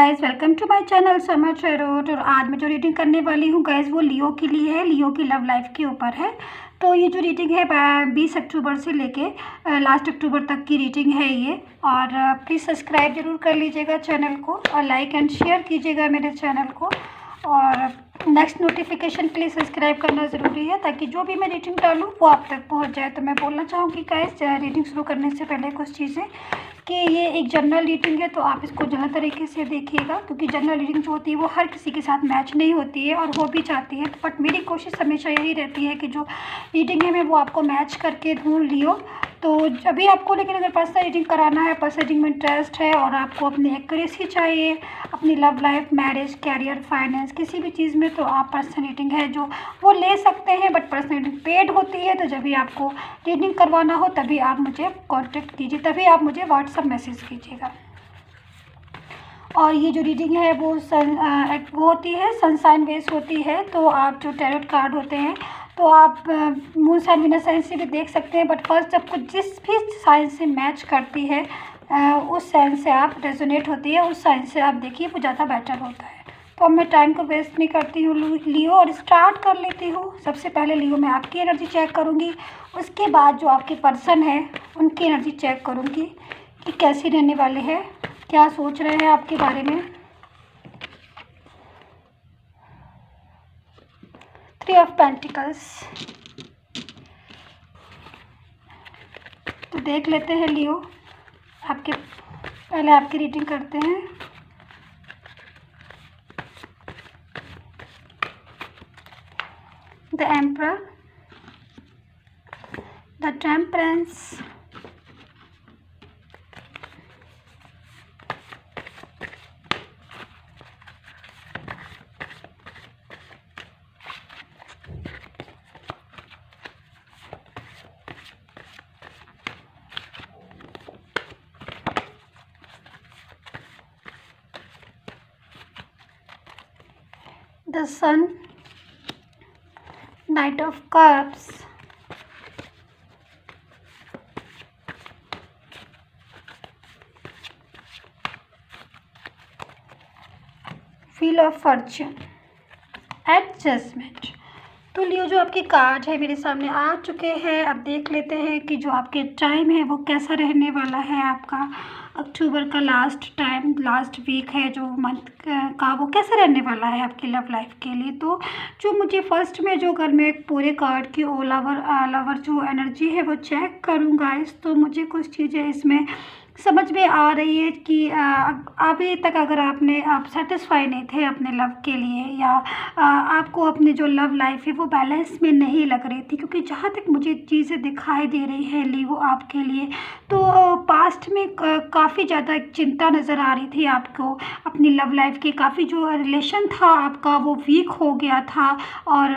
Guys, welcome to my channel समर ट्रेरोट। और आज मैं जो रीडिंग करने वाली हूँ गाइस वो लियो के लिए है। लियो की लव लाइफ के ऊपर है। तो ये जो रीडिंग है 20 अक्टूबर से लेके लास्ट अक्टूबर तक की रीडिंग है ये। और प्लीज़ सब्सक्राइब जरूर कर लीजिएगा चैनल को और लाइक एंड शेयर कीजिएगा मेरे चैनल को। और नेक्स्ट नोटिफिकेशन के लिए सब्सक्राइब करना ज़रूरी है ताकि जो भी मैं रीडिंग डालूँ वो आप तक पहुंच जाए। तो मैं बोलना चाहूँगी गाइस, रीडिंग शुरू करने से पहले कुछ चीज़ें कि ये एक जनरल रीडिंग है, तो आप इसको जनरल तरीके से देखिएगा क्योंकि जनरल रीडिंग जो होती है वो हर किसी के साथ मैच नहीं होती है और हो भी चाहती है। बट मेरी कोशिश हमेशा यही रहती है कि जो रीडिंग है मैं वो आपको मैच करके ढूंढ लियो। तो अभी आपको लेकिन अगर पर्सनल रीडिंग कराना है, पर्सनल रीडिंग में इंटरेस्ट है और आपको अपनी एक्यूरेसी चाहिए अपनी love life, marriage, career, finance, किसी भी चीज़ में, तो आप पर्सनल रीडिंग है जो वो ले सकते हैं। बट पर्सनल रीडिंग पेड होती है, तो जब भी आपको रीडिंग करवाना हो तभी आप मुझे कांटेक्ट कीजिए, तभी आप मुझे व्हाट्सअप मैसेज कीजिएगा। और ये जो रीडिंग है वो वो होती है सनसाइन बेस होती है। तो आप जो टैरोट कार्ड होते हैं तो आप मून साइन, वीनस साइन से भी देख सकते हैं। बट फर्स्ट जब कुछ जिस भी साइन से मैच करती है उस साइन से आप रेजोनेट होती है, उस साइन से आप देखिए वो ज़्यादा बेटर होता है। तो अब मैं टाइम को वेस्ट नहीं करती हूँ लियो और स्टार्ट कर लेती हूँ। सबसे पहले लियो मैं आपकी एनर्जी चेक करूँगी, उसके बाद जो आपके पर्सन है उनकी एनर्जी चेक करूँगी कि कैसी रहने वाले हैं, क्या सोच रहे हैं आपके बारे में। 3 ऑफ पेंटिकल्स। तो देख लेते हैं लियो, आपके पहले आपकी रीडिंग करते हैं। The emperor, the temperance, the sun, Knight of Cups, Wheel of Fortune, Adjustment। तो लियो जो आपके कार्ड है मेरे सामने आ चुके हैं। अब देख लेते हैं कि जो आपके टाइम है वो कैसा रहने वाला है। आपका अक्टूबर का लास्ट टाइम, लास्ट वीक है जो मंथ का, वो कैसा रहने वाला है आपकी लव लाइफ के लिए। तो जो मुझे फर्स्ट में जो अगर मैं पूरे कार्ड की लवर जो एनर्जी है वो चेक करूँगा तो मुझे कुछ चीज़ें इसमें समझ में आ रही है कि अभी तक अगर आप सेटिस्फाई नहीं थे अपने लव के लिए या आपको अपनी जो लव लाइफ है वो बैलेंस में नहीं लग रही थी, क्योंकि जहाँ तक मुझे चीज़ें दिखाई दे रही है लियो आपके लिए, तो पास्ट में काफ़ी ज़्यादा चिंता नज़र आ रही थी आपको अपनी लव लाइफ की। काफ़ी जो रिलेशन था आपका वो वीक हो गया था। और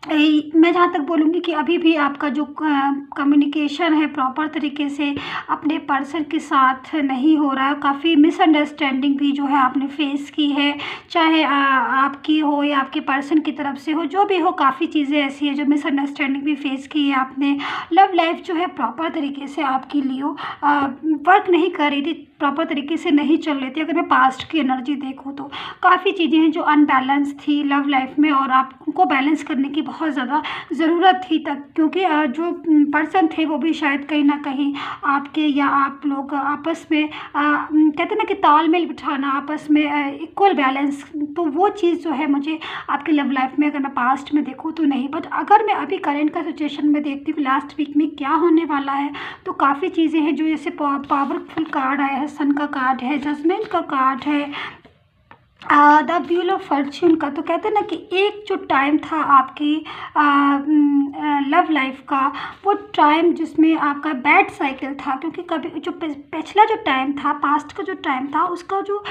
मैं जहाँ तक बोलूँगी कि अभी भी आपका जो कम्युनिकेशन है प्रॉपर तरीके से अपने पर्सन के साथ नहीं हो रहा है। काफ़ी मिसअंडरस्टैंडिंग भी जो है आपने फेस की है, चाहे आपकी हो या आपके पर्सन की तरफ से हो, जो भी हो, काफ़ी चीज़ें ऐसी है जो मिसअंडरस्टैंडिंग भी फेस की है आपने। लव लाइफ जो है प्रॉपर तरीके से आपकी लियो वर्क नहीं कर रही थी, प्रॉपर तरीके से नहीं चल रही थी। अगर मैं पास्ट की एनर्जी देखूँ तो काफ़ी चीज़ें हैं जो अनबैलेंस थी लव लाइफ में और आपको बैलेंस करने की बहुत ज़्यादा ज़रूरत थी तक, क्योंकि जो पर्सन थे वो भी शायद कहीं ना कहीं आपके या आप लोग आपस में कहते हैं ना कि तालमेल बिठाना, आपस में इक्वल बैलेंस, तो वो चीज़ जो है मुझे आपके लव लाइफ में अगर मैं पास्ट में देखूँ तो नहीं। बट अगर मैं अभी करंट का सिचुएशन में देखती हूँ लास्ट वीक में क्या होने वाला है, तो काफ़ी चीज़ें हैं जो जैसे पावरफुल कार्ड आया है, सन का कार्ड है, जजमेंट का कार्ड है, द व्हील ऑफ फॉर्च्यून का। तो कहते हैं ना कि एक जो टाइम था आपकी लव लाइफ का, वो टाइम जिसमें आपका बैड साइकिल था, क्योंकि कभी जो पिछला जो टाइम था, पास्ट का जो टाइम था, उसका जो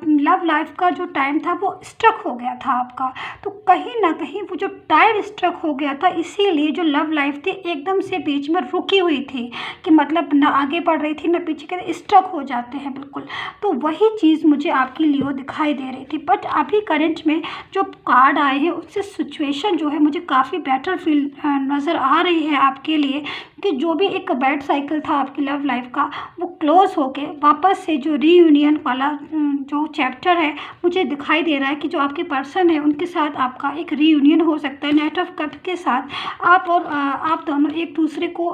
लव लाइफ का जो टाइम था वो स्ट्रक हो गया था आपका। तो कहीं ना कहीं वो जो टाइम स्ट्रक हो गया था, इसीलिए जो लव लाइफ थी एकदम से बीच में रुकी हुई थी कि मतलब ना आगे बढ़ रही थी ना पीछे, के स्ट्रक हो जाते हैं बिल्कुल। तो वही चीज़ मुझे आपकी लियो दिखाई दे रही थी। बट अभी करंट में जो कार्ड आए हैं उससे सिचुएशन जो है मुझे काफ़ी बेटर फील नज़र आ रही है आपके लिए, कि जो भी एक बैड साइकिल था आपकी लव लाइफ का, वो क्लोज होके वापस से जो रीयूनियन वाला जो चैप्टर है, मुझे दिखाई दे रहा है कि जो आपके पर्सन है उनके साथ आपका एक रीयूनियन हो सकता है। नाइट ऑफ कप के साथ आप दोनों एक दूसरे को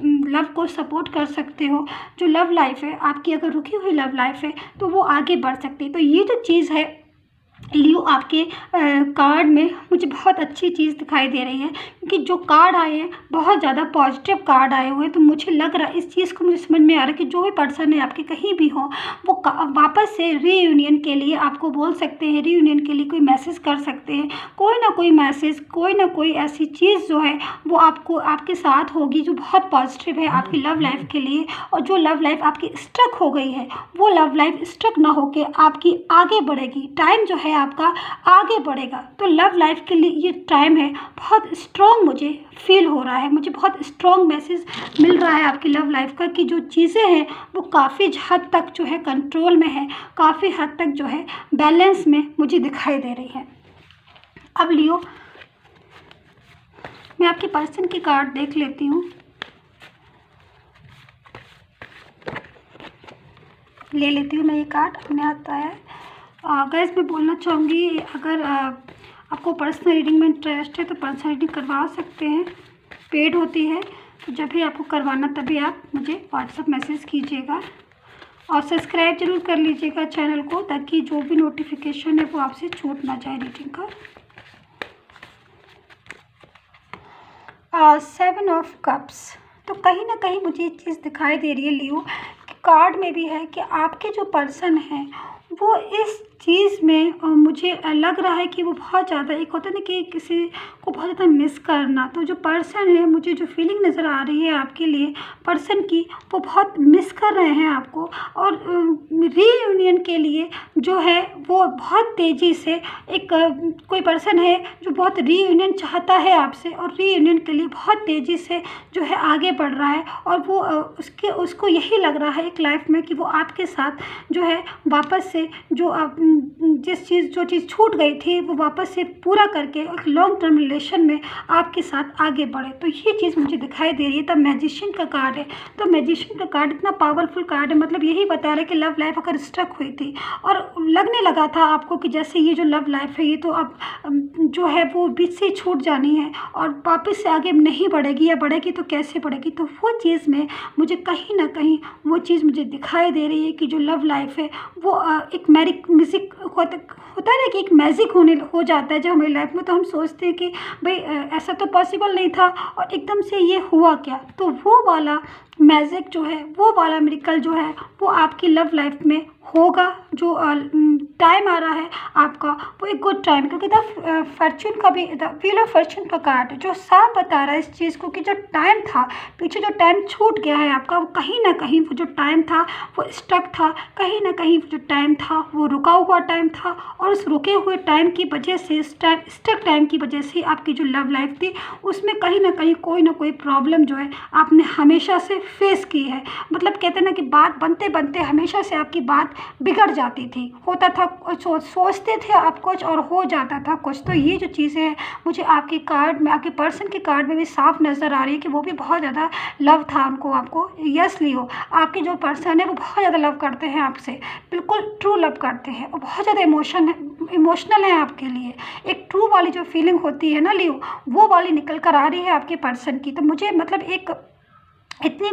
लव को सपोर्ट कर सकते हो। जो लव लाइफ है आपकी, अगर रुकी हुई लव लाइफ है तो वो आगे बढ़ सकती है। तो ये जो चीज़ है लियो, आपके कार्ड में मुझे बहुत अच्छी चीज़ दिखाई दे रही है, क्योंकि जो कार्ड आए हैं बहुत ज़्यादा पॉजिटिव कार्ड आए हुए हैं। तो मुझे लग रहा है, इस चीज़ को मुझे समझ में आ रहा है कि जो भी पर्सन है आपके कहीं भी हो, वो वापस से रीयूनियन के लिए आपको बोल सकते हैं, रीयूनियन के लिए कोई मैसेज कर सकते हैं। कोई ना कोई मैसेज, कोई ना कोई ऐसी चीज़ जो है वो आपको आपके साथ होगी जो बहुत पॉजिटिव है आपकी लव लाइफ के लिए। और जो लव लाइफ आपकी स्ट्रक हो गई है, वो लव लाइफ स्ट्रक ना होकर आपकी आगे बढ़ेगी। टाइम जो है आपका आगे बढ़ेगा। तो लव लाइफ के लिए ये टाइम है बहुत स्ट्रॉन्ग, मुझे फील हो रहा है, मुझे बहुत स्ट्रॉन्ग मैसेज मिल रहा है आपकी लव लाइफ का, कि जो चीज़ें हैं वो काफ़ी हद तक जो है कंट्रोल में है, काफ़ी हद तक जो है बैलेंस में मुझे दिखाई दे रही है। अब लियो, मैं आपके पर्सन की कार्ड देख लेती हूँ। ले लेती हूँ मैं ये कार्ड, अपने हाथ आया है। गाइस, मैं बोलना चाहूँगी, अगर आपको पर्सनल रीडिंग में इंटरेस्ट है तो पर्सनल रीडिंग करवा सकते हैं, पेड होती है। तो जब भी आपको करवाना तभी आप मुझे व्हाट्सएप मैसेज कीजिएगा और सब्सक्राइब जरूर कर लीजिएगा चैनल को, ताकि जो भी नोटिफिकेशन है वो आपसे छूट ना जाए रीडिंग का। 7 ऑफ कप्स, तो कहीं ना कहीं मुझे एक चीज़ दिखाई दे रही है लियो, कि कार्ड में भी है कि आपके जो पर्सन है वो इस चीज़ में मुझे लग रहा है कि वो बहुत ज़्यादा, एक होता है ना कि किसी को बहुत ज़्यादा मिस करना, तो जो पर्सन है, मुझे जो फीलिंग नज़र आ रही है आपके लिए पर्सन की, वो बहुत मिस कर रहे हैं आपको। और रीयूनियन के लिए जो है वो बहुत तेज़ी से, एक कोई पर्सन है जो बहुत रीयूनियन चाहता है आपसे, और रीयूनियन के लिए बहुत तेज़ी से जो है आगे बढ़ रहा है। और वो उसको यही लग रहा है एक लाइफ में कि वो आपके साथ जो है वापस से जो चीज़ छूट गई थी वो वापस से पूरा करके एक लॉन्ग टर्म रिलेशन में आपके साथ आगे बढ़े। तो ये चीज़ मुझे दिखाई दे रही है। तब मैजिशियन का कार्ड है, तो मैजिशियन का कार्ड इतना पावरफुल कार्ड है, मतलब यही बता रहा है कि लव लाइफ अगर स्ट्रक हुई थी और लगने लगा था आपको कि जैसे ये जो लव लाइफ है ये तो अब जो है वो बीच से छूट जानी है और वापस से आगे नहीं बढ़ेगी, या बढ़ेगी तो कैसे बढ़ेगी, तो वो चीज़ में मुझे कहीं ना कहीं वो चीज़ मुझे दिखाई दे रही है कि जो लव लाइफ है वो एक म्यूज़िक होता है ना कि एक मैजिक हो जाता है जब हमारी लाइफ में, तो हम सोचते हैं कि भाई ऐसा तो पॉसिबल नहीं था और एकदम से ये हुआ क्या। तो वो वाला मैजिक जो है, वो वाला मिरेकल जो है वो आपकी लव लाइफ में होगा। जो टाइम आ रहा है आपका वो एक गुड टाइम, क्योंकि द फॉर्च्यून का भी, द व्हील ऑफ फॉर्च्यून का कार्ड जो साफ बता रहा है इस चीज़ को कि जो टाइम था पीछे, जो टाइम छूट गया है आपका, वो कहीं ना कहीं वो जो टाइम था वो स्टक था, कहीं ना कहीं जो टाइम था वो रुका हुआ टाइम था। और उस रुके हुए टाइम की वजह से, स्टक टाइम की वजह से आपकी जो लव लाइफ थी उसमें कहीं ना कोई प्रॉब्लम जो है आपने हमेशा से फेस की है। मतलब कहते हैं ना कि बात बनते बनते हमेशा से आपकी बात बिगड़ जाती थी, होता था सोचते थे आप कुछ और हो जाता था कुछ। तो ये जो चीज़ें हैं मुझे आपके कार्ड में, आपके पर्सन के कार्ड में भी साफ नज़र आ रही है कि वो भी बहुत ज़्यादा लव था उनको आपको। यस लियो, आपके जो पर्सन है वो बहुत ज़्यादा लव करते हैं आपसे, बिल्कुल ट्रू लव करते हैं और बहुत ज़्यादा इमोशनल है आपके लिए। एक ट्रू वाली जो फीलिंग होती है ना लियो, वो वाली निकल कर आ रही है आपके पर्सन की। तो मुझे मतलब एक इतनी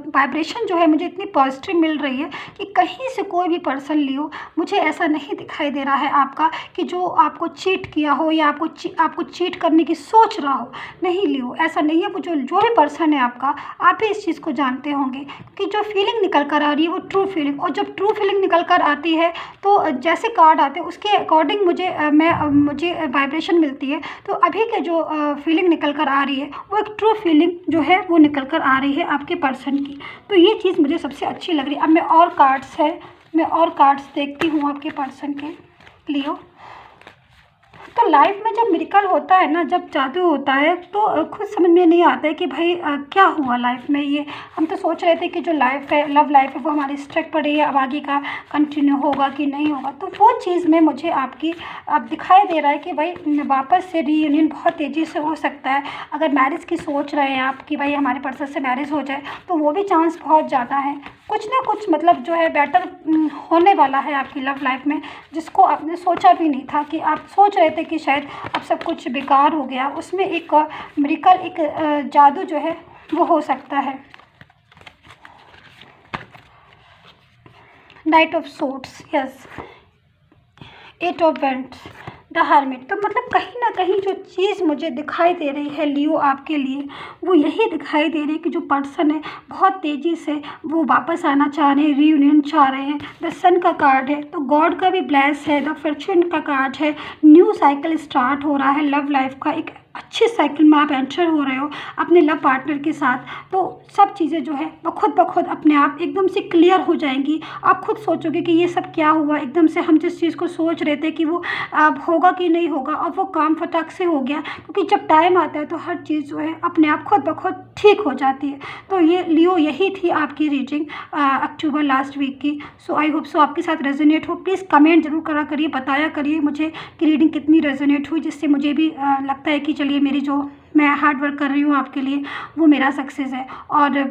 वाइब्रेशन जो है मुझे इतनी पॉजिटिव मिल रही है कि कहीं से कोई भी पर्सन लियो, मुझे ऐसा नहीं दिखाई दे रहा है आपका कि जो आपको चीट किया हो या आपको चीट करने की सोच रहा हो। नहीं लियो, ऐसा नहीं है। वो जो भी पर्सन है आपका, आप भी इस चीज़ को जानते होंगे कि जो फीलिंग निकल कर आ रही है वो ट्रू फीलिंग, और जब ट्रू फीलिंग निकल कर आती है तो जैसे कार्ड आते हैं उसके अकॉर्डिंग मुझे वाइब्रेशन मिलती है। तो अभी के जो फीलिंग निकल कर आ रही है वो एक ट्रू फीलिंग जो है वो निकल कर आ रही है आपके पर्सन की। तो ये चीज़ मुझे सबसे अच्छी लग रही है। अब मैं और कार्ड्स देखती हूँ आपके पर्सन के लियो। तो लाइफ में जब मिरेकल होता है ना, जब जादू होता है, तो खुद समझ में नहीं आता है कि भाई क्या हुआ लाइफ में। ये हम तो सोच रहे थे कि जो लाइफ है, लव लाइफ है, वो हमारी स्ट्रक पड़ी है, अब आगे का कंटिन्यू होगा कि नहीं होगा। तो वो चीज़ में मुझे आपकी अब दिखाई दे रहा है कि भाई वापस से रीयूनियन बहुत तेज़ी से हो सकता है। अगर मैरिज की सोच रहे हैं आप कि भाई हमारे पर्सन से मैरिज हो जाए, तो वो भी चांस बहुत ज़्यादा है। कुछ ना कुछ मतलब जो है बेटर होने वाला है आपकी लव लाइफ में, जिसको आपने सोचा भी नहीं था। कि आप सोच रहे थे कि शायद अब सब कुछ बेकार हो गया, उसमें एक मिरेकल, एक जादू जो है वो हो सकता है। Knight of swords, yes, eight of wands, the hermit. तो मतलब कहीं ना कहीं जो चीज़ मुझे दिखाई दे रही है लियो आपके लिए, वो यही दिखाई दे रही है कि जो पर्सन है बहुत तेज़ी से वो वापस आना चाह रहे हैं, रीयूनियन चाह रहे हैं। द सन का कार्ड है, तो गॉड का भी ब्लेस है। द फॉर्च्यून का कार्ड है, न्यू साइकिल स्टार्ट हो रहा है लव लाइफ का, एक अच्छे साइकिल में आप एंटर हो रहे हो अपने लव पार्टनर के साथ। तो सब चीज़ें जो है वो खुद ब खुद अपने आप एकदम से क्लियर हो जाएंगी। आप खुद सोचोगे कि ये सब क्या हुआ, एकदम से हम जिस चीज़ को सोच रहे थे कि वो अब होगा कि नहीं होगा, अब वो काम फटाक से हो गया। क्योंकि जब टाइम आता है तो हर चीज़ जो है अपने आप खुद ब खुद ठीक हो जाती है। तो ये लियो, यही थी आपकी रीडिंग अक्टूबर लास्ट वीक की। सो आई होप सो आपके साथ रेजोनेट हो। प्लीज़ कमेंट जरूर करा करिए, बताया करिए मुझे कि रीडिंग कितनी रेजोनेट हुई, जिससे मुझे भी लगता है कि चलिए मेरी जो मैं हार्ड वर्क कर रही हूँ आपके लिए वो मेरा सक्सेस है। और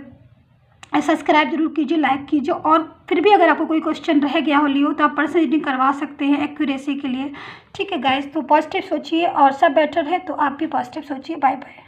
सब्सक्राइब जरूर कीजिए, लाइक कीजिए। और फिर भी अगर आपको कोई क्वेश्चन रह गया हो लियो, तो आप पर्सनल रीडिंग करवा सकते हैं एक्यूरेसी के लिए। ठीक है गाइस, तो पॉजिटिव सोचिए और सब बेटर है, तो आप भी पॉजिटिव सोचिए। Bye bye.